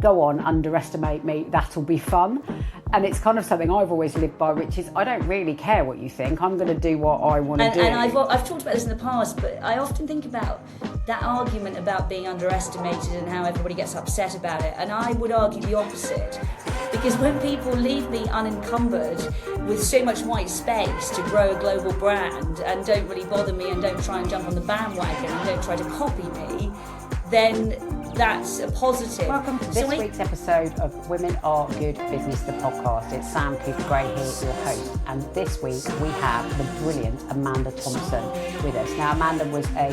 go on, underestimate me, that'll be fun. And it's kind of something I've always lived by, which is I don't really care what you think. I'm going to do what I want to do. And I've talked about this in the past, but I often think about that argument about being underestimated and how everybody gets upset about it. And I would argue the opposite. Because when people leave me unencumbered with so much white space to grow a global brand and don't really bother me and don't try and jump on the bandwagon and don't try to copy me, then that's a positive. Welcome to this week's episode of Women Are Good Business, the podcast. It's Sam Cooper-Gray here, your host. And this week we have the brilliant Amanda Thompson with us. Now, Amanda was a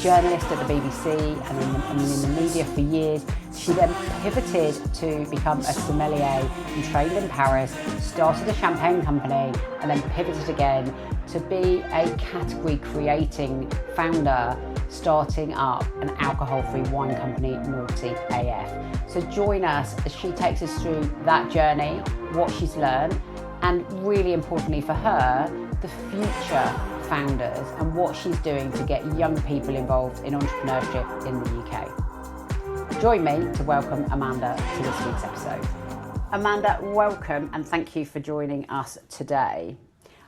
journalist at the BBC and in the media for years. She then pivoted to become a sommelier and trained in Paris, started a champagne company, and then pivoted again to be a category creating founder, starting up an alcohol-free wine company, Noughty AF. So join us as she takes us through that journey, what she's learned, and really importantly for her, the future founders and what she's doing to get young people involved in entrepreneurship in the UK. Join me to welcome Amanda to this week's episode. Amanda, welcome and thank you for joining us today.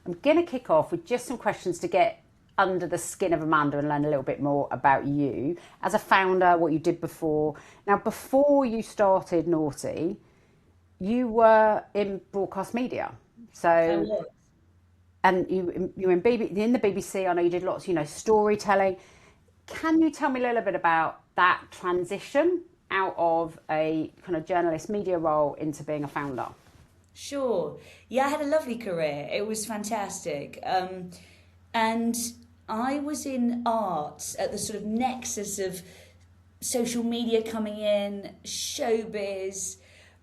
I'm going to kick off with just some questions to get under the skin of Amanda and learn a little bit more about you as a founder, what you did before. Now, before you started Noughty, you were in broadcast media. So, and you were in the BBC. I know you did lots, storytelling. Can you tell me a little bit about that transition out of a kind of journalist media role into being a founder? Sure. Yeah, I had a lovely career. It was fantastic. And I was in arts at the sort of nexus of social media coming in, showbiz,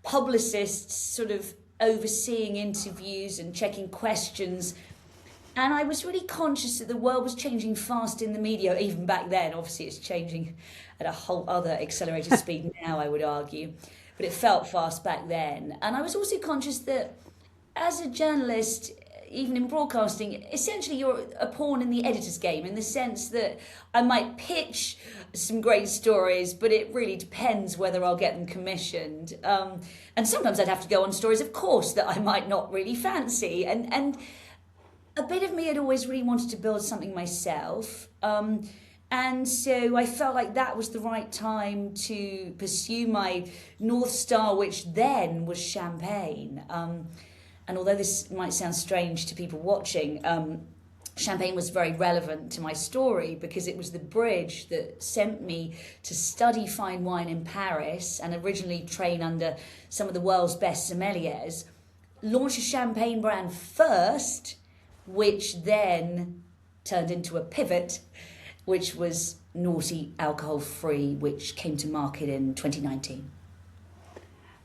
publicists sort of overseeing interviews and checking questions. And I was really conscious that the world was changing fast in the media, even back then. Obviously, it's changing at a whole other accelerated speed now, I would argue. But it felt fast back then. And I was also conscious that as a journalist, even in broadcasting, essentially you're a pawn in the editor's game in the sense that I might pitch some great stories, but it really depends whether I'll get them commissioned. And sometimes I'd have to go on stories, of course, that I might not really fancy. And a bit of me had always really wanted to build something myself. And so I felt like that was the right time to pursue my North Star, which then was champagne. And although this might sound strange to people watching, champagne was very relevant to my story because it was the bridge that sent me to study fine wine in Paris and originally train under some of the world's best sommeliers, launch a champagne brand first, which then turned into a pivot, which was Noughty Alcohol Free, which came to market in 2019.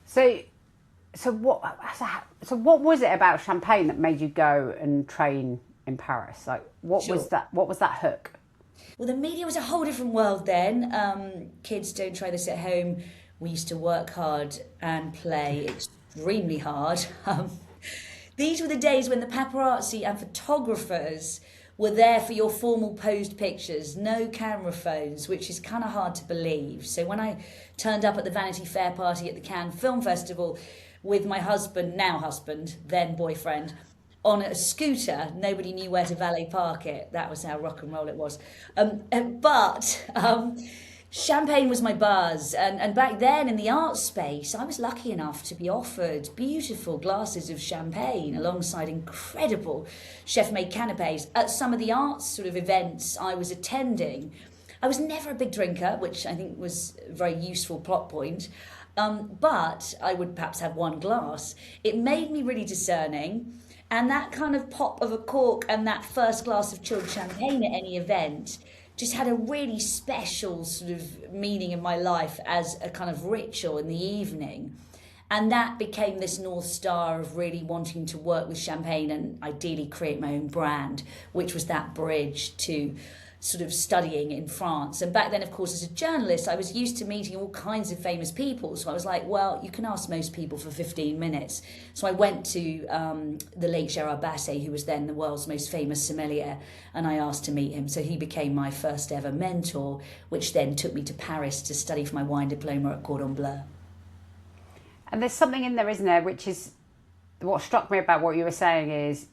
So what was it about champagne that made you go and train in Paris? Like, what was that hook? Well, the media was a whole different world then. Kids, don't try this at home. We used to work hard and play extremely hard. These were the days when the paparazzi and photographers were there for your formal posed pictures, no camera phones, which is kind of hard to believe. So when I turned up at the Vanity Fair party at the Cannes Film Festival with my husband, now husband, then boyfriend, on a scooter, nobody knew where to valet park it. That was how rock and roll it was. But champagne was my buzz. And back then in the art space, I was lucky enough to be offered beautiful glasses of champagne alongside incredible chef-made canapes at some of the arts sort of events I was attending. I was never a big drinker, which I think was a very useful plot point. But I would perhaps have one glass. It made me really discerning. And that kind of pop of a cork and that first glass of chilled champagne at any event just had a really special sort of meaning in my life as a kind of ritual in the evening. And that became this North Star of really wanting to work with champagne and ideally create my own brand, which was that bridge to sort of studying in France. And back then, of course, as a journalist, I was used to meeting all kinds of famous people. So I was like, well, you can ask most people for 15 minutes. So I went to the late Gerard Basset, who was then the world's most famous sommelier, and I asked to meet him. So he became my first ever mentor, which then took me to Paris to study for my wine diploma at Cordon Bleu. And there's something in there, isn't there, which is what struck me about what you were saying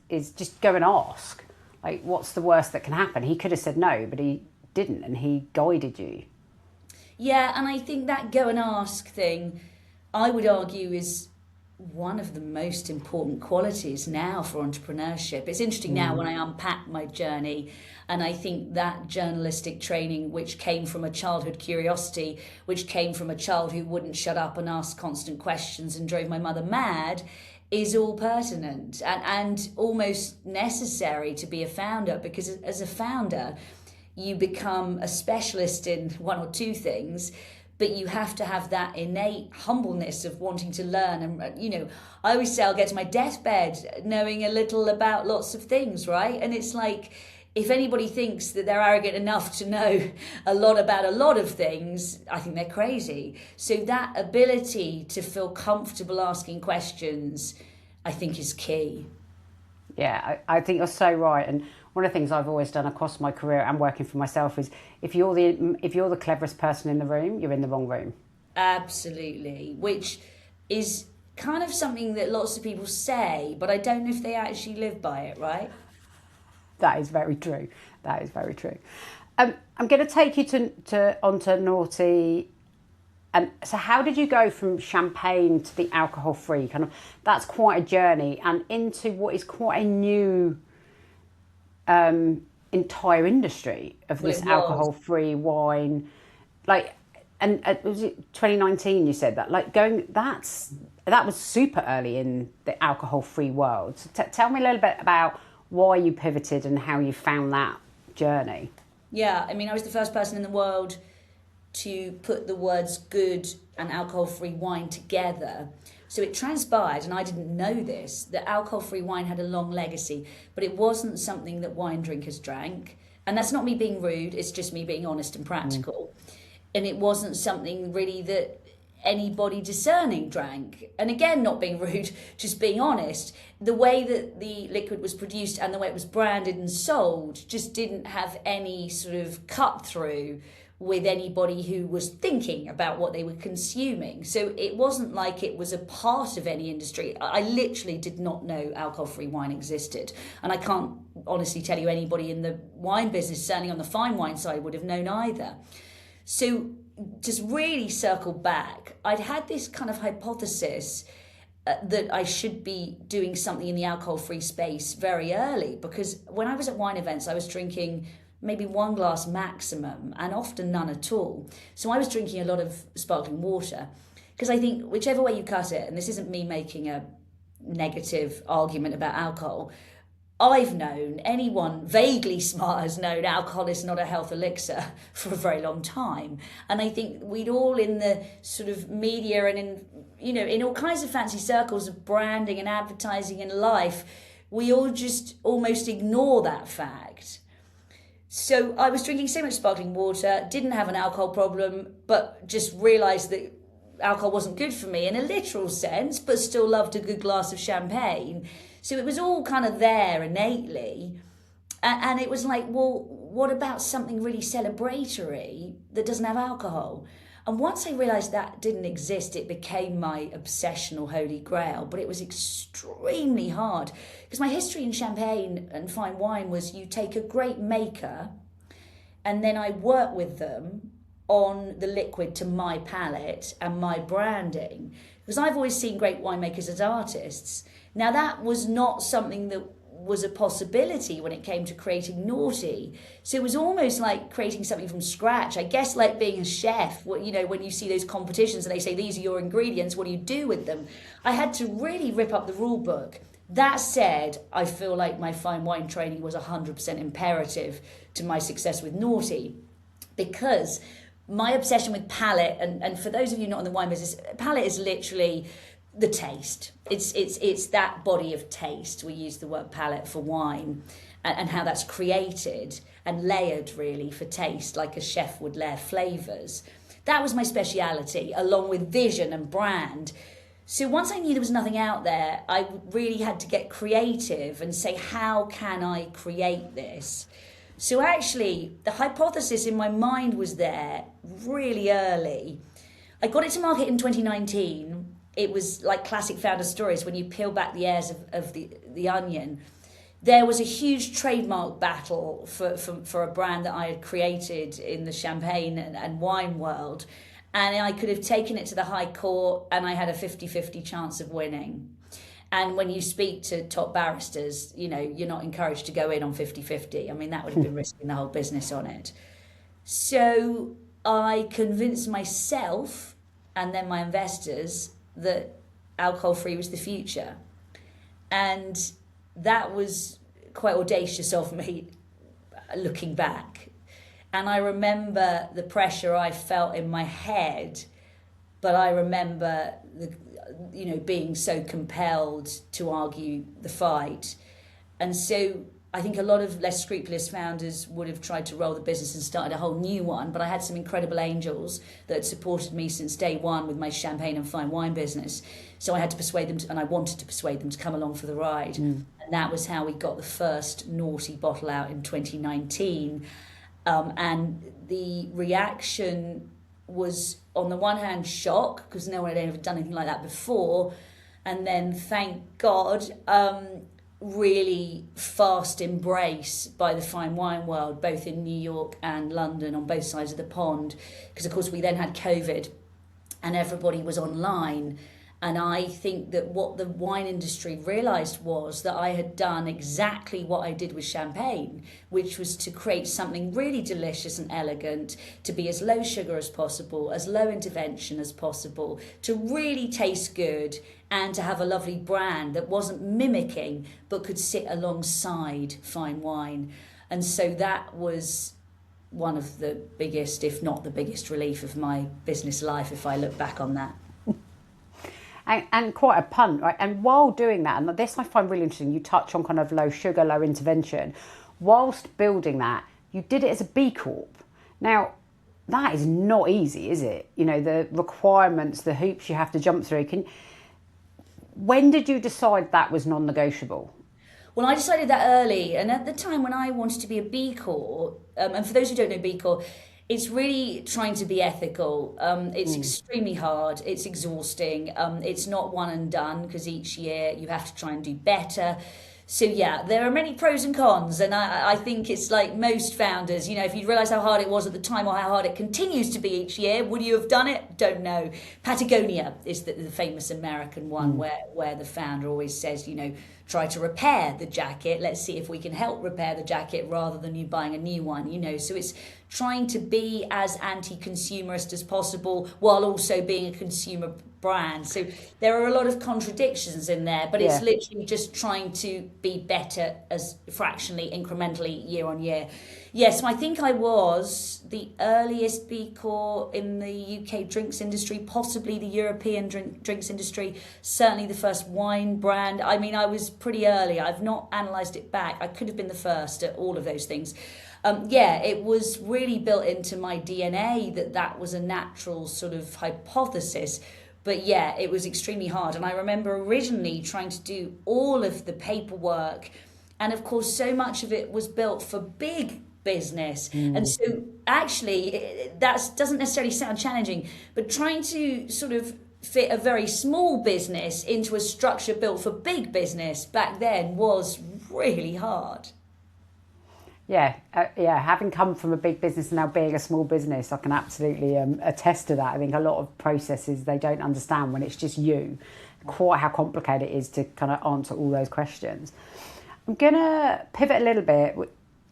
is just go and ask. Like, what's the worst that can happen? He could have said no, but he didn't, and he guided you. Yeah, and I think that go and ask thing, I would argue, is one of the most important qualities now for entrepreneurship. It's interesting now when I unpack my journey, and I think that journalistic training, which came from a childhood curiosity, which came from a child who wouldn't shut up and ask constant questions and drove my mother mad, is all pertinent and almost necessary to be a founder, because as a founder, you become a specialist in one or two things, but you have to have that innate humbleness of wanting to learn. And, you know, I always say I'll get to my deathbed knowing a little about lots of things, right? And it's like, if anybody thinks that they're arrogant enough to know a lot about a lot of things, I think they're crazy. So that ability to feel comfortable asking questions, I think, is key. Yeah, I think you're so right. And one of the things I've always done across my career and working for myself is if you're the cleverest person in the room, you're in the wrong room. Absolutely, which is kind of something that lots of people say, but I don't know if they actually live by it, right? That is very true. That is very true. I'm going to take you onto Noughty. So how did you go from champagne to the alcohol-free? Kind of, that's quite a journey, and into what is quite a new entire industry of this alcohol-free wine. Like, and was it 2019? You said that. Like, that was super early in the alcohol-free world. So tell me a little bit about why you pivoted and how you found that journey. Yeah, I mean, I was the first person in the world to put the words good and alcohol-free wine together. So it transpired, and I didn't know this, that alcohol-free wine had a long legacy, but it wasn't something that wine drinkers drank. And that's not me being rude, it's just me being honest and practical. And it wasn't something really that anybody discerning drank. And again, not being rude, just being honest. The way that the liquid was produced and the way it was branded and sold just didn't have any sort of cut through with anybody who was thinking about what they were consuming. So it wasn't like it was a part of any industry. I literally did not know alcohol-free wine existed. And I can't honestly tell you anybody in the wine business, certainly on the fine wine side, would have known either. So just really circle back, I'd had this kind of hypothesis that I should be doing something in the alcohol-free space very early, because when I was at wine events, I was drinking maybe one glass maximum and often none at all. So I was drinking a lot of sparkling water, because I think whichever way you cut it, and this isn't me making a negative argument about alcohol, I've known, anyone vaguely smart has known, alcohol is not a health elixir for a very long time. And I think we'd all, in the sort of media and in all kinds of fancy circles of branding and advertising and life, we all just almost ignore that fact. So I was drinking so much sparkling water, didn't have an alcohol problem, but just realised that alcohol wasn't good for me in a literal sense, but still loved a good glass of champagne. So it was all kind of there innately. And it was like, well, what about something really celebratory that doesn't have alcohol? And once I realised that didn't exist, it became my obsessional holy grail. But it was extremely hard, because my history in champagne and fine wine was, you take a great maker and then I work with them on the liquid to my palate and my branding. Because I've always seen great winemakers as artists. Now, that was not something that was a possibility when it came to creating Noughty. So it was almost like creating something from scratch. I guess like being a chef, when you see those competitions and they say, these are your ingredients, what do you do with them? I had to really rip up the rule book. That said, I feel like my fine wine training was 100% imperative to my success with Noughty, because my obsession with palate, and for those of you not in the wine business, palate is literally the taste. It's that body of taste. We use the word palate for wine, and how that's created and layered really for taste, like a chef would layer flavours. That was my speciality, along with vision and brand. So once I knew there was nothing out there, I really had to get creative and say, how can I create this? So actually, the hypothesis in my mind was there really early. I got it to market in 2019. it was like classic founder stories. When you peel back the layers of the onion, there was a huge trademark battle for a brand that I had created in the champagne and wine world. And I could have taken it to the High Court and I had a 50-50 chance of winning. And when you speak to top barristers, you know, you're not encouraged to go in on 50-50. I mean, that would have been risking the whole business on it. So I convinced myself and then my investors that alcohol-free was the future. And that was quite audacious of me looking back. And I remember the pressure I felt in my head, but I remember being so compelled to argue the fight. And so I think a lot of less scrupulous founders would have tried to roll the business and started a whole new one, but I had some incredible angels that had supported me since day one with my champagne and fine wine business. So I had to persuade them, and I wanted to persuade them to come along for the ride. And that was how we got the first Noughty bottle out in 2019. And the reaction was, on the one hand, shock, because no one had ever done anything like that before. And then, thank God, really fast embrace by the fine wine world, both in New York and London, on both sides of the pond. Because, of course, we then had COVID and everybody was online. And I think that what the wine industry realised was that I had done exactly what I did with champagne, which was to create something really delicious and elegant, to be as low sugar as possible, as low intervention as possible, to really taste good, and to have a lovely brand that wasn't mimicking but could sit alongside fine wine. And so that was one of the biggest, if not the biggest, relief of my business life, if I look back on that. And quite a punt, right? And while doing that, and this I find really interesting, you touch on kind of low sugar, low intervention. Whilst building that, you did it as a B Corp. Now, that is not easy, is it? You know, the requirements, the hoops you have to jump through. When did you decide that was non-negotiable? Well, I decided that early. And at the time when I wanted to be a B Corp, and for those who don't know B Corp, it's really trying to be ethical. It's extremely hard. It's exhausting. It's not one and done, because each year you have to try and do better. So yeah, there are many pros and cons. And I think it's like most founders, you know, if you realise how hard it was at the time or how hard it continues to be each year, would you have done it? Don't know. Patagonia is the famous American one where the founder always says, you know, try to repair the jacket. Let's see if we can help repair the jacket rather than you buying a new one, you know. So it's trying to be as anti-consumerist as possible while also being a consumer brand. So there are a lot of contradictions in there, but it's literally just trying to be better as fractionally, incrementally, year on year. Yes, so I think I was the earliest B Corp in the UK drinks industry, possibly the European drinks industry, certainly the first wine brand. I mean, I was pretty early. I've not analysed it back. I could have been the first at all of those things. It was really built into my DNA that was a natural sort of hypothesis. But yeah, it was extremely hard. And I remember originally trying to do all of the paperwork. And of course, so much of it was built for big business. And so actually, that doesn't necessarily sound challenging, but trying to sort of fit a very small business into a structure built for big business back then was really hard. Having come from a big business and now being a small business, I can absolutely attest to that. I think a lot of processes they don't understand when it's just you, quite how complicated it is to kind of answer all those questions. I'm going to pivot a little bit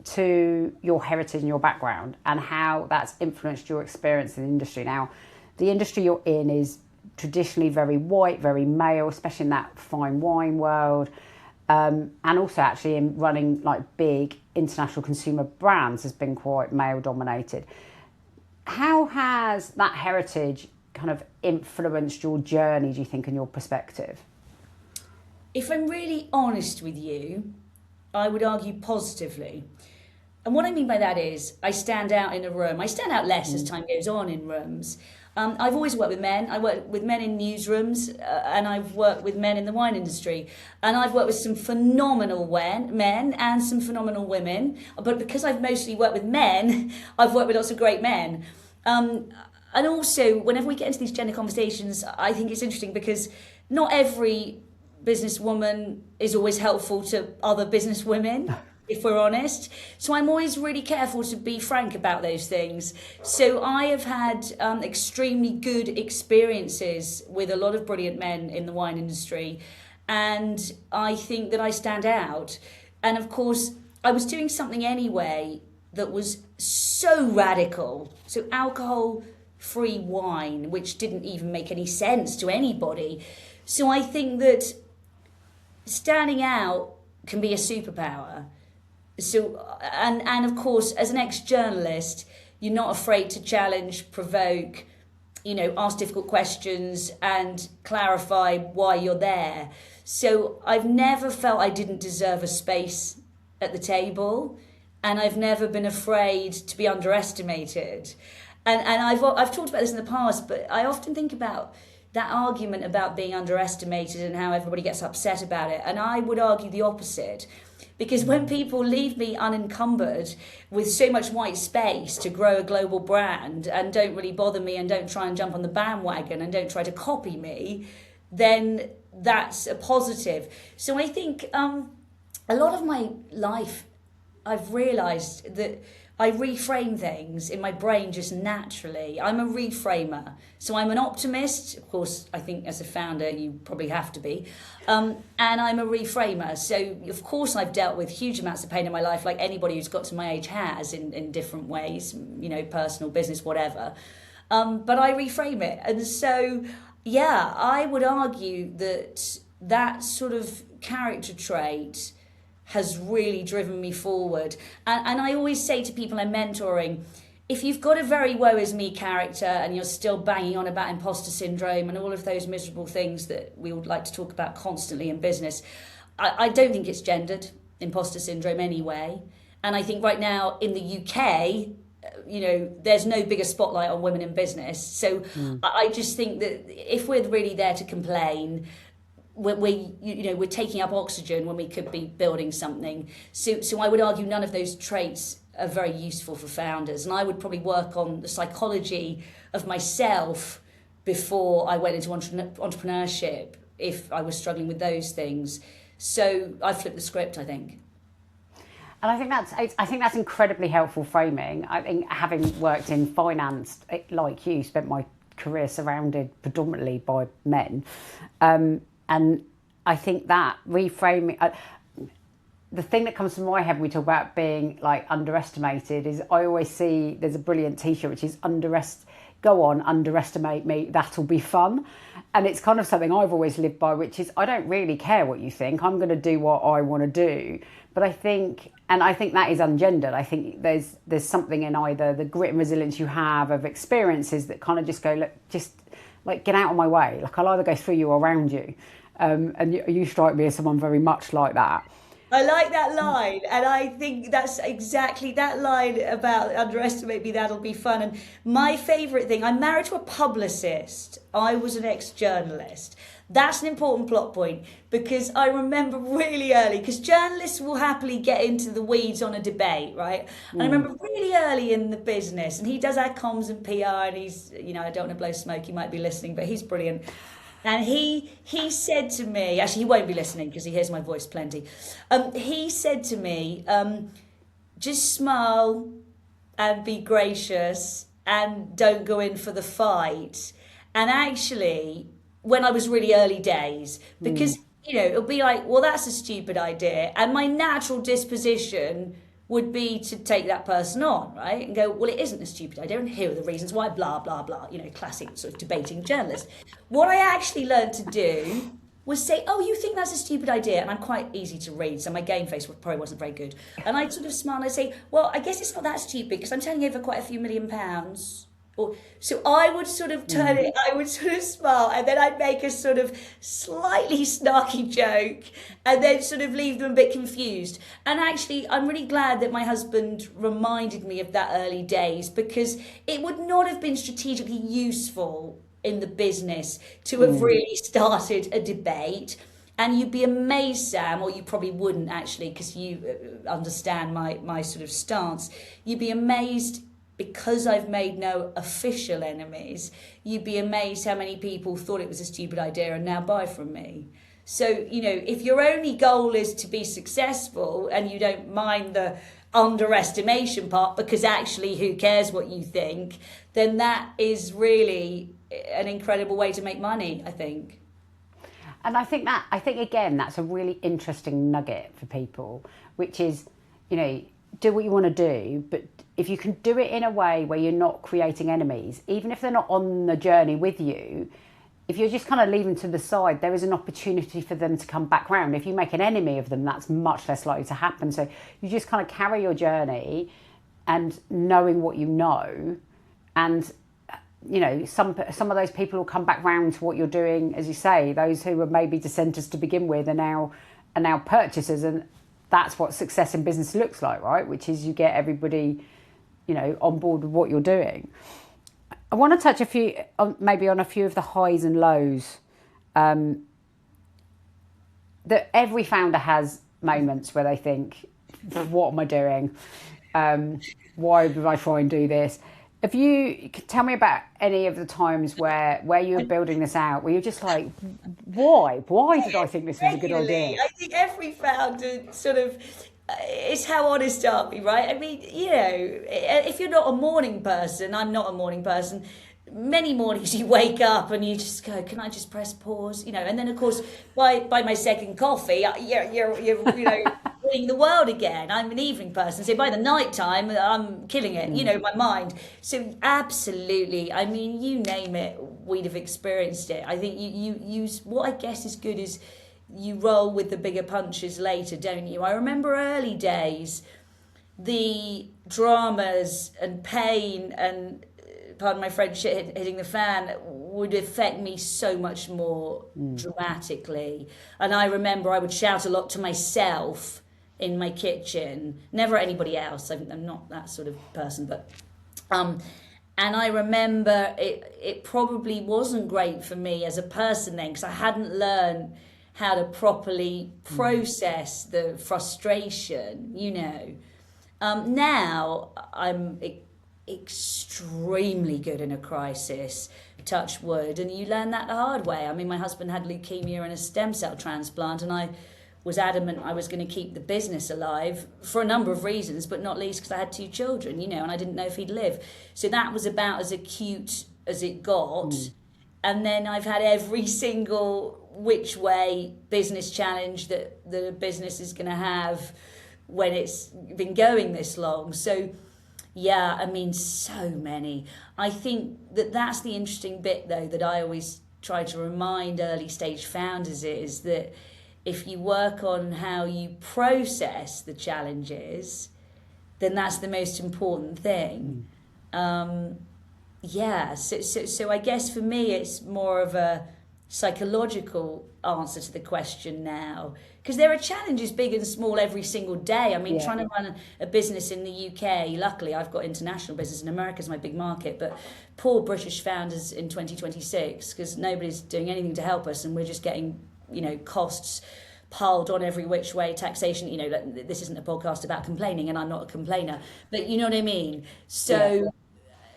to your heritage and your background and how that's influenced your experience in the industry. Now, the industry you're in is traditionally very white, very male, especially in that fine wine world. And also actually in running like big international consumer brands has been quite male dominated. How has that heritage kind of influenced your journey, do you think, and your perspective? If I'm really honest with you, I would argue positively. And what I mean by that is I stand out in a room. I stand out less as time goes on in rooms. I've always worked with men. I work with men in newsrooms and I've worked with men in the wine industry. And I've worked with some phenomenal men and some phenomenal women. But because I've mostly worked with men, I've worked with lots of great men. And And also, whenever we get into these gender conversations, I think it's interesting because not every businesswoman is always helpful to other businesswomen, if we're honest. So I'm always really careful to be frank about those things. So I have had extremely good experiences with a lot of brilliant men in the wine industry, and I think that I stand out. And of course, I was doing something anyway that was so radical. So alcohol-free wine, which didn't even make any sense to anybody. So I think that standing out can be a superpower. So, and of course, as an ex-journalist, you're not afraid to challenge, provoke, ask difficult questions and clarify why you're there. So I've never felt I didn't deserve a space at the table, and I've never been afraid to be underestimated. And I've talked about this in the past, but I often think about that argument about being underestimated and how everybody gets upset about it. And I would argue the opposite. Because when people leave me unencumbered with so much white space to grow a global brand and don't really bother me and don't try and jump on the bandwagon and don't try to copy me, then that's a positive. So I think a lot of my life, I've realised that I reframe things in my brain just naturally. I'm a reframer. So I'm an optimist. Of course, I think as a founder, you probably have to be. And I'm a reframer. So, of course, I've dealt with huge amounts of pain in my life, like anybody who's got to my age has in different ways, personal, business, whatever. But I reframe it. And so, yeah, I would argue that sort of character trait has really driven me forward. And I always say to people I'm mentoring, if you've got a very woe is me character and you're still banging on about imposter syndrome and all of those miserable things that we would like to talk about constantly in business, I don't think it's gendered, imposter syndrome anyway. And I think right now in the UK, there's no bigger spotlight on women in business. So I just think that if we're really there to complain, we're taking up oxygen when we could be building something. So I would argue none of those traits are very useful for founders. And I would probably work on the psychology of myself before I went into entrepreneurship if I was struggling with those things. So I flipped the script, I think. And I think that's incredibly helpful framing. I think having worked in finance, like you, spent my career surrounded predominantly by men. And I think that reframing, the thing that comes to my head when we talk about being like underestimated is I always see there's a brilliant t-shirt which is go on, underestimate me, that'll be fun. And it's kind of something I've always lived by, which is I don't really care what you think. I'm going to do what I want to do. But I think that is ungendered. I think there's something in either the grit and resilience you have of experiences that kind of just go, look, just like get out of my way. Like I'll either go through you or around you. And you strike me as someone very much like that. I like that line, and I think that's exactly that line about underestimate me, that'll be fun. And my favourite thing, I'm married to a publicist. I was an ex-journalist. That's an important plot point because I remember really early, because journalists will happily get into the weeds on a debate, right? And I remember really early in the business, and he does our comms and PR, and he's, I don't want to blow smoke, he might be listening, but he's brilliant. And he said to me, actually he won't be listening because he hears my voice plenty. He said to me, just smile and be gracious and don't go in for the fight. And actually, when I was really early days, because, it'll be like, well, that's a stupid idea. And my natural disposition would be to take that person on, right? And go, well, it isn't a stupid idea, and here are the reasons why, blah, blah, blah, classic sort of debating journalist. What I actually learned to do was say, oh, you think that's a stupid idea? And I'm quite easy to read, so my game face probably wasn't very good. And I'd sort of smile and I'd say, well, I guess it's not that stupid because I'm turning over quite a few £1 million. So I would sort of turn it, I would sort of smile, and then I'd make a sort of slightly snarky joke and then sort of leave them a bit confused. And actually, I'm really glad that my husband reminded me of that early days, because it would not have been strategically useful in the business to have really started a debate. And you'd be amazed, Sam, or you probably wouldn't actually, because you understand my sort of stance. You'd be amazed because I've made no official enemies, you'd be amazed how many people thought it was a stupid idea and now buy from me. So, you know, if your only goal is to be successful and you don't mind the underestimation part, because actually who cares what you think, then that is really an incredible way to make money, I think. And I think again, that's a really interesting nugget for people, which is, you know, do what you want to do, but if you can do it in a way where you're not creating enemies, even if they're not on the journey with you, if you're just kind of leaving to the side, there is an opportunity for them to come back round. If you make an enemy of them, that's much less likely to happen. So you just kind of carry your journey and knowing what you know, and you know, some of those people will come back round to what you're doing, as you say. Those who were maybe dissenters to begin with are now purchasers, and that's what success in business looks like, right? Which is you get everybody, you know, on board with what you're doing. I want to touch maybe on a few of the highs and lows. That every founder has moments where they think, "What am I doing? Why did I try and do this?" If you could tell me about any of the times where you were building this out, where you're just like, why did I think this was a good idea? I think every founder sort of, it's how honest are we, right? I mean, you know, if you're not a morning person, I'm not a morning person. Many mornings you wake up and you just go, can I just press pause? You know, and then of course by my second coffee, you're you know, winning the world again. I'm an evening person, so by the night time I'm killing it. You know, my mind. So absolutely, I mean, you name it, we'd have experienced it. I think you use what I guess is good is you roll with the bigger punches later, don't you? I remember early days, the dramas and pain and, pardon my French, shit hitting the fan would affect me so much more dramatically. And I remember I would shout a lot to myself in my kitchen, never at anybody else. I'm not that sort of person, but and I remember it probably wasn't great for me as a person then, because I hadn't learned how to properly process the frustration, you know. Now I'm extremely good in a crisis, touch wood, and you learn that the hard way. I mean, my husband had leukemia and a stem cell transplant, and I was adamant I was going to keep the business alive for a number of reasons, but not least because I had 2 children, you know, and I didn't know if he'd live. So that was about as acute as it got. And then I've had every single which way business challenge that a business is going to have when it's been going this long. So yeah, I mean, so many. I think that's the interesting bit, though, that I always try to remind early stage founders is that if you work on how you process the challenges, then that's the most important thing. Yeah, so I guess for me, it's more of a psychological answer to the question now, because there are challenges big and small every single day. I mean, trying to run a business in the UK, luckily I've got international business, and America's my big market, but poor British founders in 2026, because nobody's doing anything to help us, and we're just getting, you know, costs piled on every which way, taxation, you know. This isn't a podcast about complaining, and I'm not a complainer, but you know what I mean. So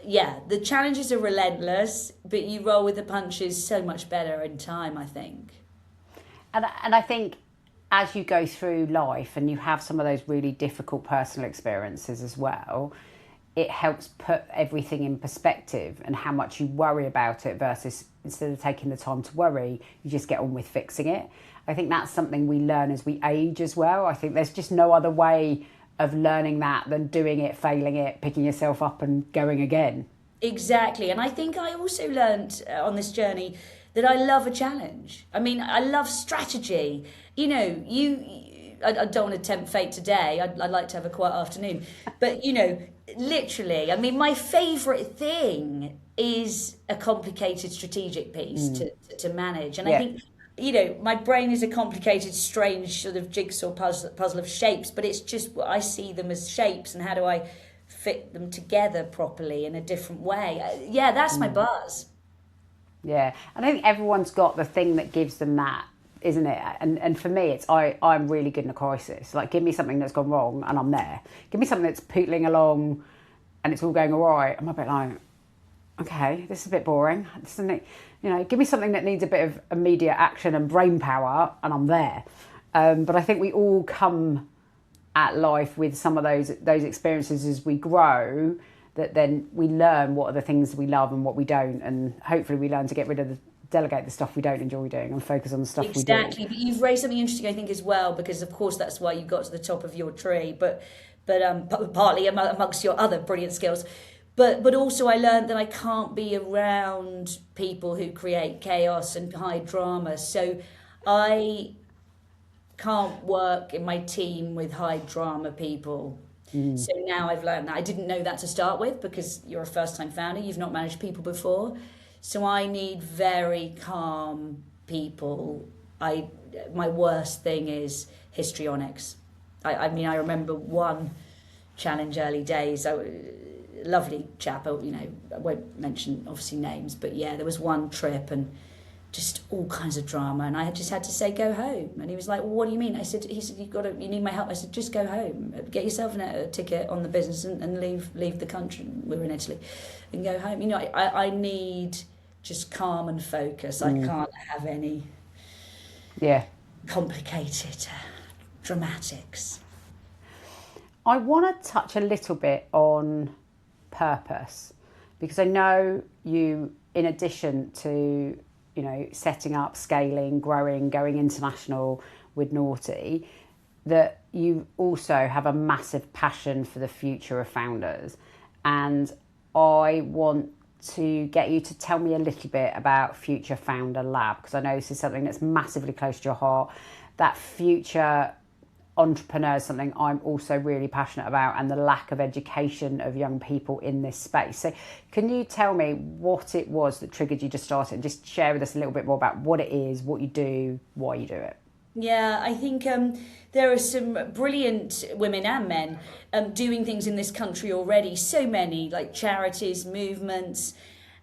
yeah, the challenges are relentless, but you roll with the punches so much better in time, I think. And I think as you go through life and you have some of those really difficult personal experiences as well, it helps put everything in perspective and how much you worry about it versus instead of taking the time to worry, you just get on with fixing it. I think that's something we learn as we age as well. I think there's just no other way of learning that than doing it, failing it, picking yourself up and going again. Exactly. And I think I also learned on this journey that I love a challenge. I mean, I love strategy. You know, I don't want to tempt fate today. I'd like to have a quiet afternoon. But, you know, literally, I mean, my favourite thing is a complicated strategic piece to manage. And I think, you know, my brain is a complicated, strange sort of jigsaw puzzle of shapes, but it's just, I see them as shapes, and how do I fit them together properly in a different way? Yeah, that's my buzz. Yeah, and I think everyone's got the thing that gives them that, isn't it? And for me, it's I'm really good in a crisis. Like, give me something that's gone wrong and I'm there. Give me something that's pootling along and it's all going all right, I'm a bit like, okay, this is a bit boring. This isn't, give me something that needs a bit of immediate action and brain power, and I'm there. But I think we all come at life with some of those experiences as we grow, that then we learn what are the things we love and what we don't, and hopefully we learn to delegate the stuff we don't enjoy doing and focus on the stuff we do. Exactly, but you've raised something interesting, I think, as well, because of course that's why you got to the top of your tree, but partly amongst your other brilliant skills. But also I learned that I can't be around people who create chaos and high drama. So I can't work in my team with high drama people. So now I've learned that. I didn't know that to start with, because you're a first-time founder, you've not managed people before. So I need very calm people. My worst thing is histrionics. I mean, I remember one challenge early days. Lovely chap, I won't mention obviously names, but yeah, there was one trip and just all kinds of drama, and I just had to say go home. And he was like, well, what do you mean? He said you need my help. I said, just go home, get yourself a ticket on the business and leave the country. We were in Italy, and go home. I need just calm and focus. I can't have any complicated dramatics. I want to touch a little bit on purpose, because I know you, in addition to setting up, scaling, growing, going international with Noughty, that you also have a massive passion for the future of founders. And I want to get you to tell me a little bit about Future Founder Lab, because I know this is something that's massively close to your heart. That future entrepreneur is something I'm also really passionate about, and the lack of education of young people in this space. So can you tell me what it was that triggered you to start it, and just share with us a little bit more about what it is, what you do, why you do it? Yeah, I think there are some brilliant women and men doing things in this country already, so many, like charities, movements.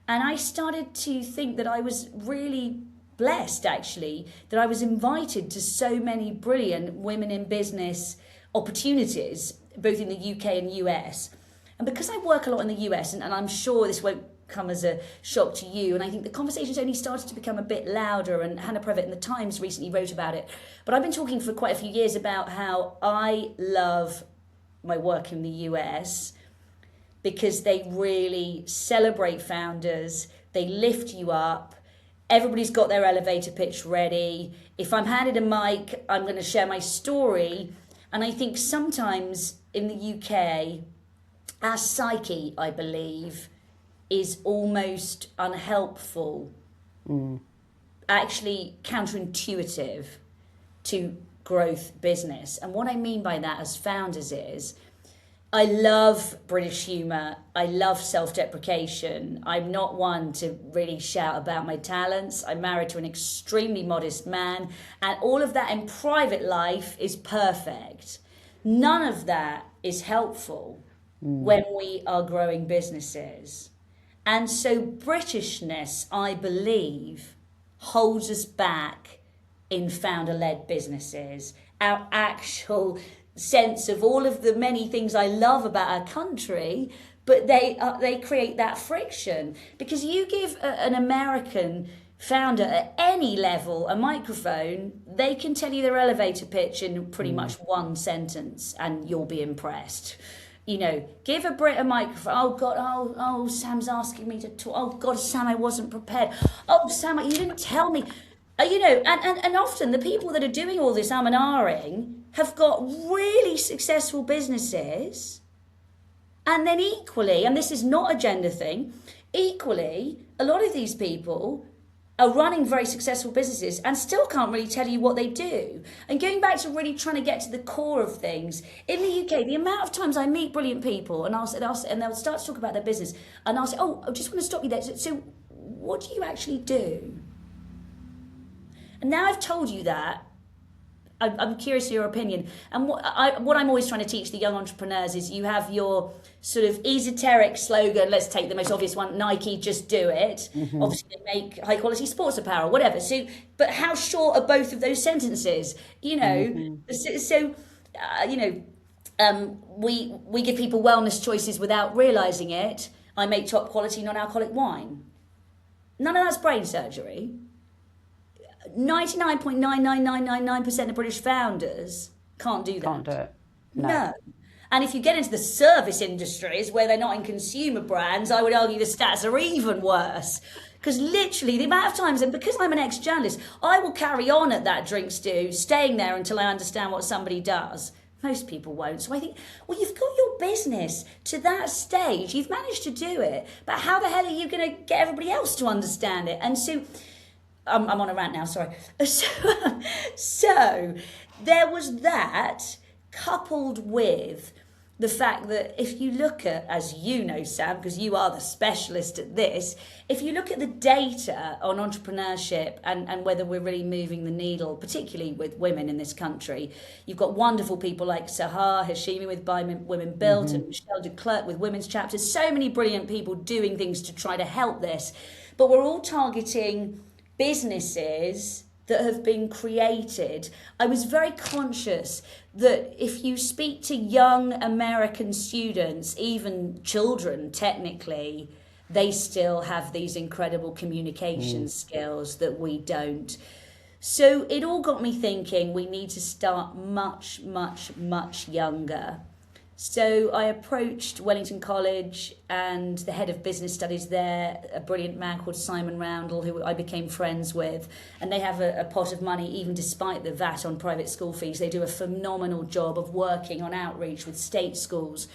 And I started to think that I was really blessed, actually, that I was invited to so many brilliant women in business opportunities, both in the UK and US. And because I work a lot in the US, and I'm sure this won't come as a shock to you, and I think the conversation's only started to become a bit louder, and Hannah Previtt in the Times recently wrote about it. But I've been talking for quite a few years about how I love my work in the US, because they really celebrate founders, they lift you up. Everybody's got their elevator pitch ready. If I'm handed a mic, I'm going to share my story. And I think sometimes in the UK, our psyche, I believe, is almost unhelpful, actually counterintuitive to growth business. And what I mean by that as founders is, I love British humour. I love self-deprecation. I'm not one to really shout about my talents. I'm married to an extremely modest man, and all of that in private life is perfect. None of that is helpful when we are growing businesses. And so Britishness, I believe, holds us back in founder-led businesses. Our actual sense of all of the many things I love about our country, but they create that friction. Because you give an American founder at any level a microphone, they can tell you their elevator pitch in pretty much one sentence, and you'll be impressed. Give a Brit a microphone. Oh God, oh Sam's asking me to talk. Oh God, Sam, I wasn't prepared. Oh Sam, you didn't tell me. And often the people that are doing all this and ahhing have got really successful businesses, and then equally, and this is not a gender thing, equally, a lot of these people are running very successful businesses and still can't really tell you what they do. And going back to really trying to get to the core of things, in the UK, the amount of times I meet brilliant people and they'll start to talk about their business, and I'll say, oh, I just want to stop you there. So what do you actually do? And now I've told you that, I'm curious of your opinion. And what I'm always trying to teach the young entrepreneurs is, you have your sort of esoteric slogan, let's take the most obvious one, Nike, just do it. Obviously they make high quality sports apparel, whatever. So, but how short are both of those sentences? We give people wellness choices without realising it. I make top quality non-alcoholic wine. None of that's brain surgery. 99.99999% of British founders can't do that. Can't do it. No. And if you get into the service industries where they're not in consumer brands, I would argue the stats are even worse. Because literally the amount of times, and because I'm an ex-journalist, I will carry on at that drink stew, staying there until I understand what somebody does. Most people won't. So I think, well, you've got your business to that stage. You've managed to do it. But how the hell are you going to get everybody else to understand it? And so, I'm on a rant now, sorry. So there was that, coupled with the fact that if you look at, as you know, Sam, because you are the specialist at this, if you look at the data on entrepreneurship and whether we're really moving the needle, particularly with women in this country, you've got wonderful people like Sahar Hashimi with Buy Women Built and Michelle de Klerk with women's chapters, so many brilliant people doing things to try to help this. But we're all targeting businesses that have been created. I was very conscious that if you speak to young American students, even children technically, they still have these incredible communication skills that we don't. So it all got me thinking we need to start much, much, much younger. So I approached Wellington College and the head of business studies there, a brilliant man called Simon Roundell, who I became friends with. And they have a pot of money, even despite the VAT on private school fees. They do a phenomenal job of working on outreach with state schools.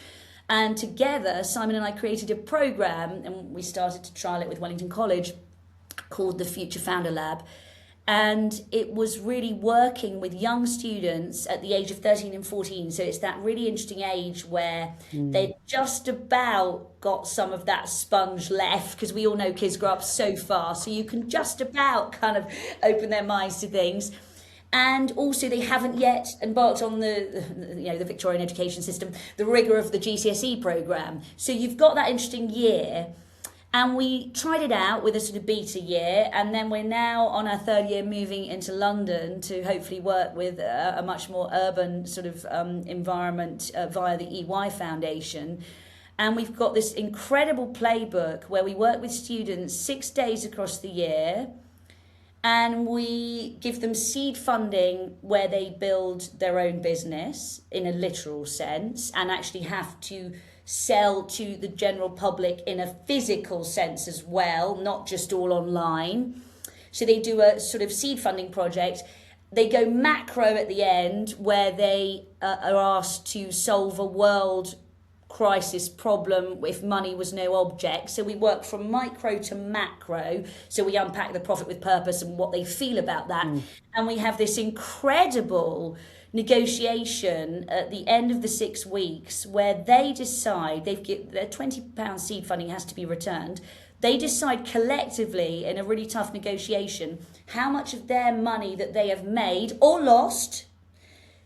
And together, Simon and I created a program, and we started to trial it with Wellington College, called the Future Founder Lab. And it was really working with young students at the age of 13 and 14. So it's that really interesting age where they just about got some of that sponge left, because we all know kids grow up so fast. So you can just about kind of open their minds to things. And also they haven't yet embarked on the Victorian education system, the rigour of the GCSE programme. So you've got that interesting year. And we tried it out with a sort of beta year, and then we're now on our third year moving into London to hopefully work with a much more urban sort of environment via the EY Foundation. And we've got this incredible playbook where we work with students 6 days across the year, and we give them seed funding where they build their own business in a literal sense and actually have to sell to the general public in a physical sense as well, not just all online. So they do a sort of seed funding project. They go macro at the end where they are asked to solve a world crisis problem if money was no object. So we work from micro to macro. So we unpack the profit with purpose and what they feel about that. And we have this incredible negotiation at the end of the 6 weeks where they decide their £20 seed funding has to be returned. They decide collectively in a really tough negotiation how much of their money that they have made or lost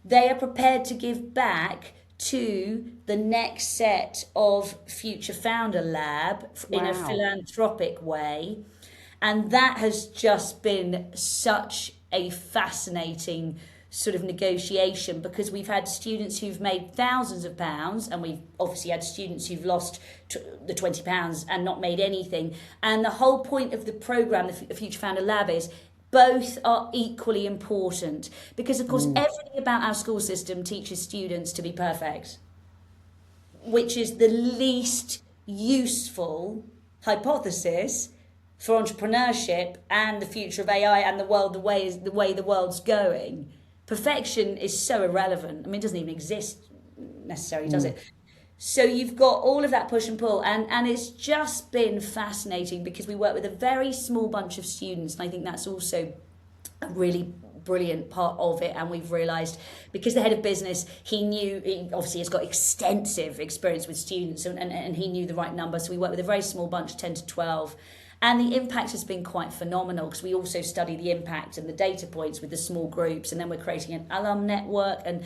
they are prepared to give back to the next set of Future Founder Lab in a philanthropic way. And that has just been such a fascinating sort of negotiation, because we've had students who've made thousands of pounds, and we've obviously had students who've lost the £20 and not made anything. And the whole point of the programme, the Future Founder Lab, is both are equally important, because of course everything about our school system teaches students to be perfect, which is the least useful hypothesis for entrepreneurship and the future of AI and the world, the way the world's going. Perfection is so irrelevant. I mean, it doesn't even exist necessarily, does it? So you've got all of that push and pull, and it's just been fascinating because we work with a very small bunch of students, and I think that's also a really brilliant part of it. And we've realised, because the head of business, he obviously has got extensive experience with students, and he knew the right number, so we work with a very small bunch, 10 to 12. And the impact has been quite phenomenal, because we also study the impact and the data points with the small groups, and then we're creating an alum network. And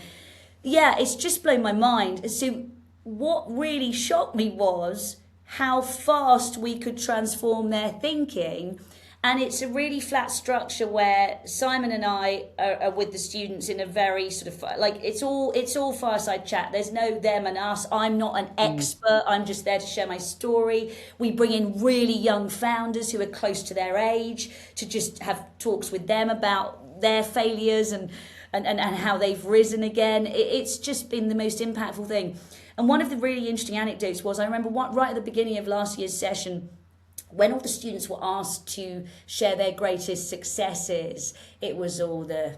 yeah, it's just blown my mind. So what really shocked me was how fast we could transform their thinking And it's a really flat structure where Simon and I are with the students in a very sort of like it's all fireside chat. There's no them and us. I'm not an expert. I'm just there to share my story. We bring in really young founders who are close to their age to just have talks with them about their failures and how they've risen again. It's just been the most impactful thing. And one of the really interesting anecdotes was I remember right at the beginning of last year's session, when all the students were asked to share their greatest successes, it was all the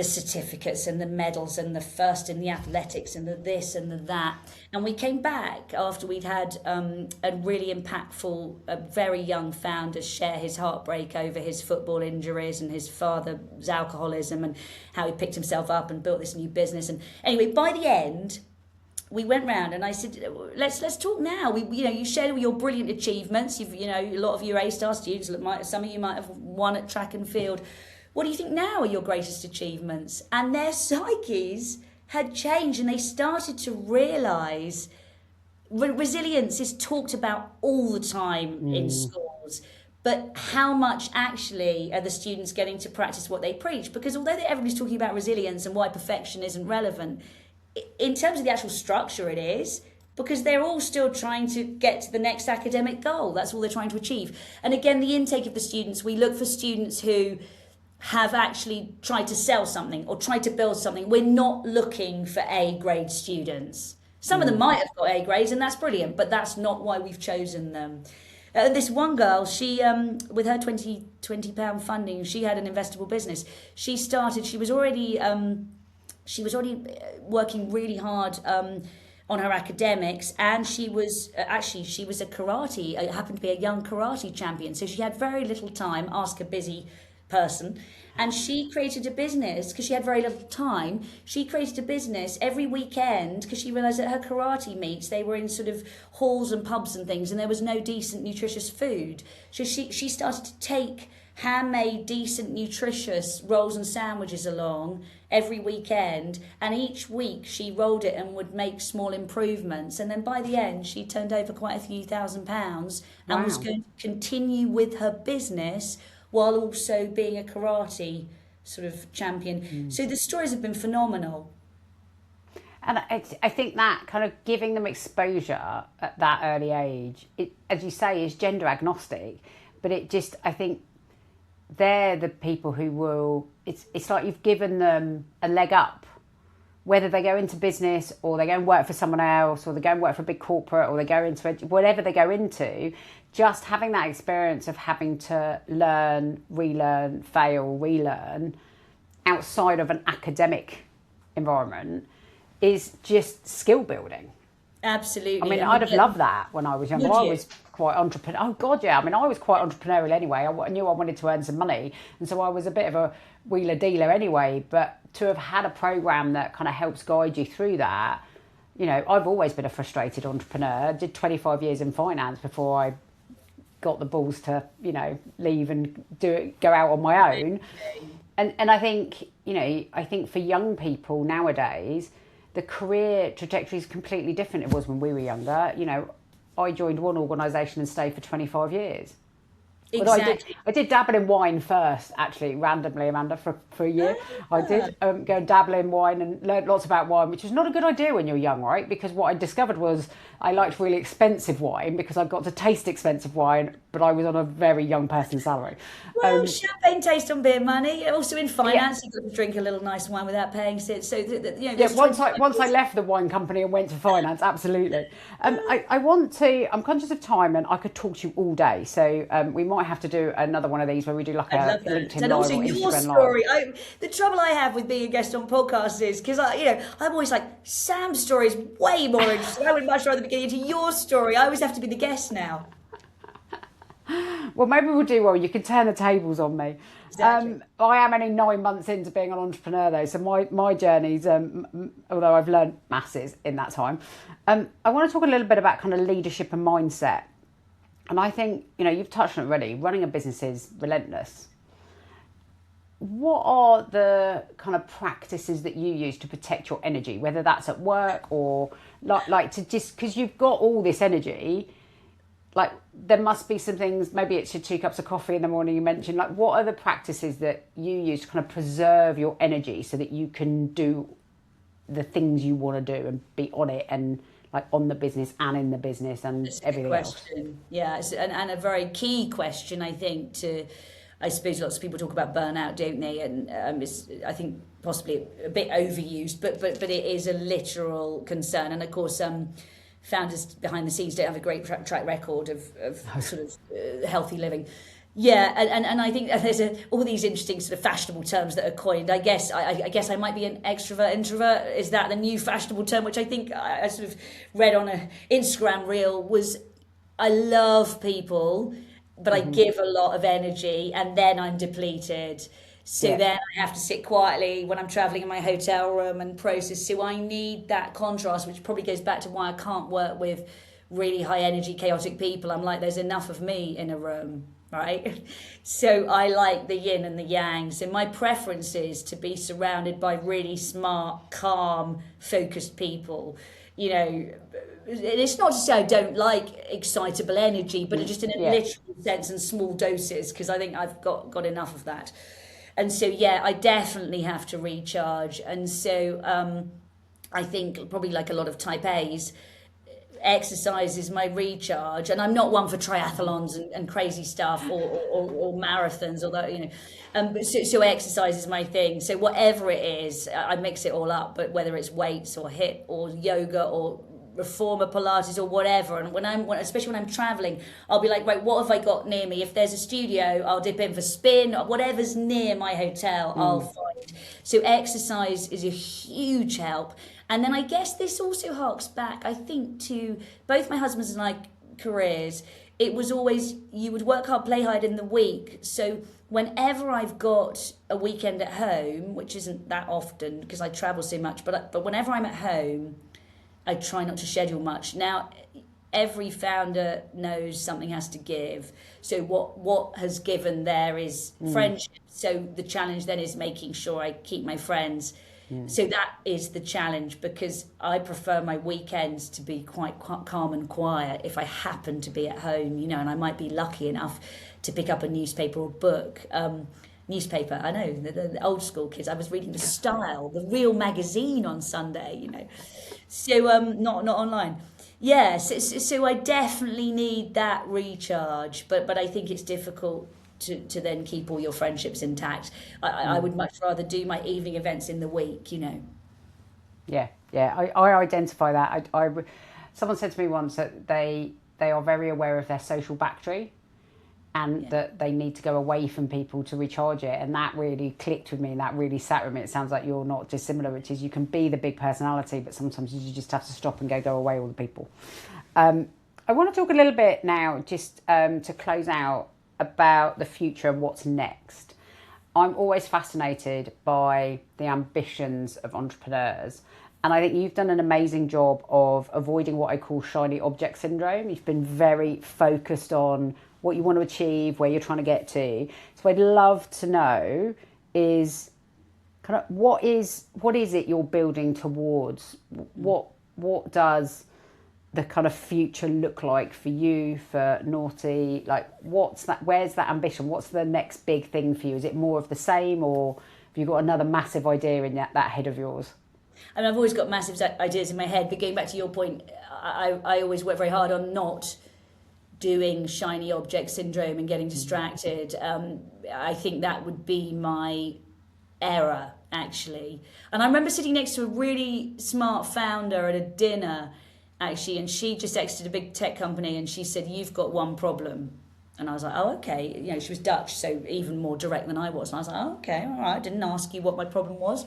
certificates and the medals and the first in the athletics and the this and the that. And we came back after we'd had a really impactful, very young founder share his heartbreak over his football injuries and his father's alcoholism and how he picked himself up and built this new business. And anyway, by the end, we went round and I said, let's talk now. You shared all your brilliant achievements. A lot of you are A-star students. Some of you might have won at track and field. What do you think now are your greatest achievements? And their psyches had changed and they started to realise resilience is talked about all the time in schools. But how much actually are the students getting to practice what they preach? Because although everybody's talking about resilience and why perfection isn't relevant, in terms of the actual structure it is, because they're all still trying to get to the next academic goal. That's all they're trying to achieve. And again, the intake of the students, we look for students who have actually tried to sell something or tried to build something. We're not looking for A grade students. Some of them might have got A grades and that's brilliant, but that's not why we've chosen them. This one girl, she with her £20 funding, she had an investable business. She was already working really hard on her academics, and she was a karate, happened to be a young karate champion. So she had very little time, ask a busy person, and she created a business because she had very little time. She created a business every weekend because she realised that her karate meets, they were in sort of halls and pubs and things, and there was no decent, nutritious food. So she started to take handmade, decent, nutritious rolls and sandwiches along every weekend, and each week she rolled it and would make small improvements, and then by the end she turned over quite a few £1,000s and was going to continue with her business while also being a karate sort of champion. So the stories have been phenomenal. And I think that kind of giving them exposure at that early age, it, as you say, is gender agnostic, but it just, I think they're the people who will, it's like you've given them a leg up, whether they go into business or they go and work for someone else or they go and work for a big corporate or they go into whatever they go into, just having that experience of having to learn, relearn, fail, relearn outside of an academic environment is just skill building. Absolutely. I mean, I'd have loved that when I was younger. I was quite entrepreneurial. Oh, God, yeah. I mean, I was quite entrepreneurial anyway. I knew I wanted to earn some money. And so I was a bit of a wheeler dealer anyway. But to have had a program that kind of helps guide you through that, I've always been a frustrated entrepreneur. I did 25 years in finance before I got the balls to, leave and go out on my own. And I think, I think for young people nowadays, the career trajectory is completely different it was when we were younger. I joined one organisation and stayed for 25 years. Exactly. I did dabble in wine first, actually, randomly, Amanda, for a year. I did go and dabble in wine and learned lots about wine, which is not a good idea when you're young, right? Because what I discovered was I liked really expensive wine because I got to taste expensive wine, but I was on a very young person's salary. Well, champagne tastes on beer money. Also in finance, you got to drink a little nice wine without paying. So once I left the wine company and went to finance, absolutely. I'm conscious of time and I could talk to you all day. So we might have to do another one of these where we do like a LinkedIn and live also or your Instagram story. live. The trouble I have with being a guest on podcasts is because I'm always like, Sam's story is way more interesting. I would much rather be getting into your story. I always have to be the guest now. Well, maybe we'll do well. You can turn the tables on me. Exactly. I am only 9 months into being an entrepreneur, though, so my journey's, although I've learned masses in that time. I want to talk a little bit about kind of leadership and mindset. And I think, you've touched on it already. Running a business is relentless. What are the kind of practices that you use to protect your energy, whether that's at work or like to just, because you've got all this energy, like there must be some things, maybe it's your 2 cups of coffee in the morning you mentioned, like what are the practices that you use to kind of preserve your energy so that you can do the things you want to do and be on it and like on the business and in the business and That's a good everything else? question. Yeah, and a very key question, I think, to, I suppose lots of people talk about burnout, don't they? And it's, I think, possibly a bit overused, but it is a literal concern. And of course, founders behind the scenes don't have a great track record of sort of healthy living. Yeah, and I think there's all these interesting sort of fashionable terms that are coined. I guess I might be an extrovert introvert. Is that the new fashionable term? Which I think I sort of read on a Instagram reel was, I love people, but I give a lot of energy and then I'm depleted. So then I have to sit quietly when I'm traveling in my hotel room and process. So I need that contrast, which probably goes back to why I can't work with really high energy, chaotic people. I'm like, there's enough of me in a room. Right, so I like the yin and the yang. So my preference is to be surrounded by really smart, calm, focused people. You know, it's not to say I don't like excitable energy, but just in a literal sense and small doses, because I think I've got enough of that. And so yeah, I definitely have to recharge. And so I think probably like a lot of type A's, exercise is my recharge, and I'm not one for triathlons and crazy stuff or marathons, although but so exercise is my thing. So whatever it is, I mix it all up, but whether it's weights or HIIT or yoga or reformer Pilates or whatever. And especially when I'm traveling, I'll be like, right, what have I got near me? If there's a studio, I'll dip in for spin, or whatever's near my hotel, I'll find. So exercise is a huge help. And then I guess this also harks back, I think, to both my husband's and I careers. It was always, you would work hard, play hard in the week. So whenever I've got a weekend at home, which isn't that often because I travel so much, but whenever I'm at home, I try not to schedule much. Now, every founder knows something has to give. So what has given there is friendship. So the challenge then is making sure I keep my friends. So that is the challenge, because I prefer my weekends to be quite calm and quiet if I happen to be at home, and I might be lucky enough to pick up a newspaper or book. Newspaper, I know, the old school kids. I was reading The Style, the real magazine on Sunday, So not online. Yeah, so I definitely need that recharge, but I think it's difficult to then keep all your friendships intact. I would much rather do my evening events in the week, Yeah, I identify that. Someone said to me once that they are very aware of their social battery, and that they need to go away from people to recharge it. And that really clicked with me, and that really sat with me. It sounds like you're not dissimilar, which is you can be the big personality, but sometimes you just have to stop and go away all the people. I want to talk a little bit now, just to close out, about the future and what's next. I'm always fascinated by the ambitions of entrepreneurs, and I think you've done an amazing job of avoiding what I call shiny object syndrome. You've been very focused on what you want to achieve, where you're trying to get to. So I'd love to know is kind of what is it you're building towards? What does the kind of future look like for you, for Noughty? Like, what's that? Where's that ambition? What's the next big thing for you? Is it more of the same, or have you got another massive idea in that head of yours? I mean, I've always got massive ideas in my head, but going back to your point, I always work very hard on not doing shiny object syndrome and getting distracted. I think that would be my error, actually. And I remember sitting next to a really smart founder at a dinner, actually, and she just exited a big tech company, and she said, "You've got one problem." And I was like, "Oh, okay." She was Dutch, so even more direct than I was. And I was like, "Oh, okay, all right." I didn't ask you what my problem was.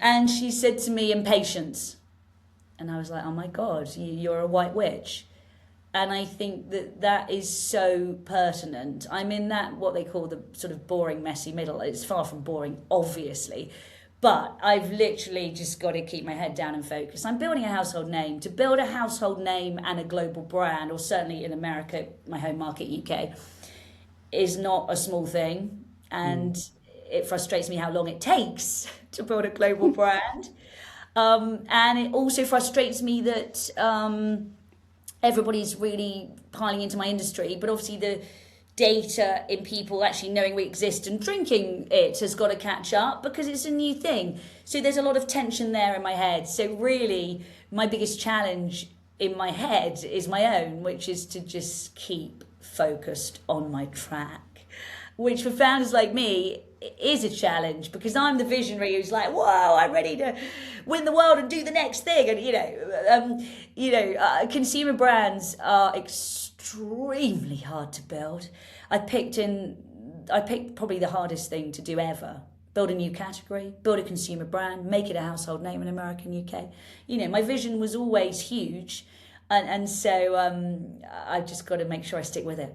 And she said to me, "Impatience." And I was like, "Oh my God, you're a white witch." And I think that is so pertinent. I'm in that, what they call the sort of boring, messy middle. It's far from boring, obviously. But I've literally just got to keep my head down and focus. I'm building a household name. To build a household name and a global brand, or certainly in America, my home market, UK, is not a small thing. And it frustrates me how long it takes to build a global brand. And it also frustrates me that everybody's really piling into my industry, but obviously the data in people actually knowing we exist and drinking it has got to catch up because it's a new thing. So there's a lot of tension there in my head. So really, my biggest challenge in my head is my own, which is to just keep focused on my track, which for founders like me is a challenge because I'm the visionary who's like, whoa, I'm ready to win the world and do the next thing. And consumer brands are extremely hard to build. I picked probably the hardest thing to do ever. Build a new category, build a consumer brand, make it a household name in America and UK. My vision was always huge, and so I've just got to make sure I stick with it.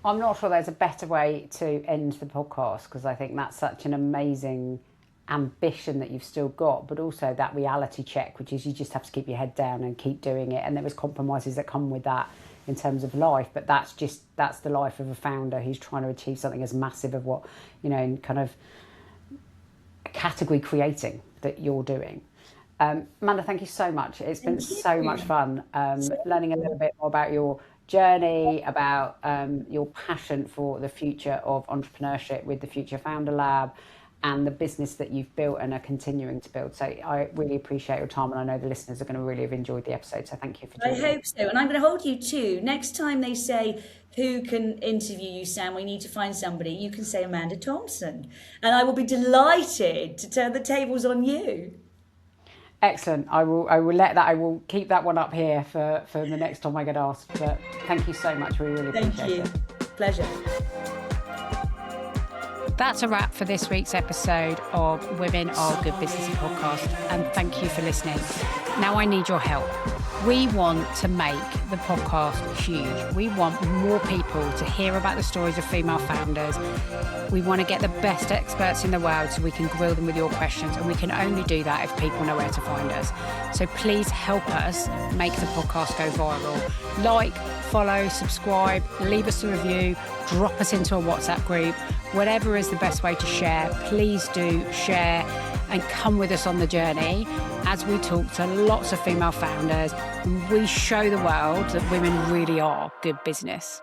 I'm not sure there's a better way to end the podcast because I think that's such an amazing ambition that you've still got, but also that reality check, which is you just have to keep your head down and keep doing it. And there is compromises that come with that in terms of life, but that's the life of a founder who's trying to achieve something as massive of what, kind of category creating that you're doing. Amanda, thank you so much. It's been so much fun learning a little bit more about your journey, about your passion for the future of entrepreneurship with the Future Founder Lab and the business that you've built and are continuing to build. So I really appreciate your time, and I know the listeners are going to really have enjoyed the episode. So thank you for joining. I hope so. And I'm going to hold you too. Next time they say, who can interview you, Sam? We need to find somebody. You can say Amanda Thompson. And I will be delighted to turn the tables on you. Excellent. I will keep that one up here for the next time I get asked. But thank you so much. We really appreciate it. Thank you. Pleasure. That's a wrap for this week's episode of Women Are Good Business podcast, and thank you for listening. Now I need your help. We want to make the podcast huge. We want more people to hear about the stories of female founders. We want to get the best experts in the world so we can grill them with your questions, and we can only do that if people know where to find us. So please help us make the podcast go viral. Like, follow, subscribe, leave us a review, drop us into a WhatsApp group. Whatever is the best way to share, please do share and come with us on the journey as we talk to lots of female founders and we show the world that women really are good business.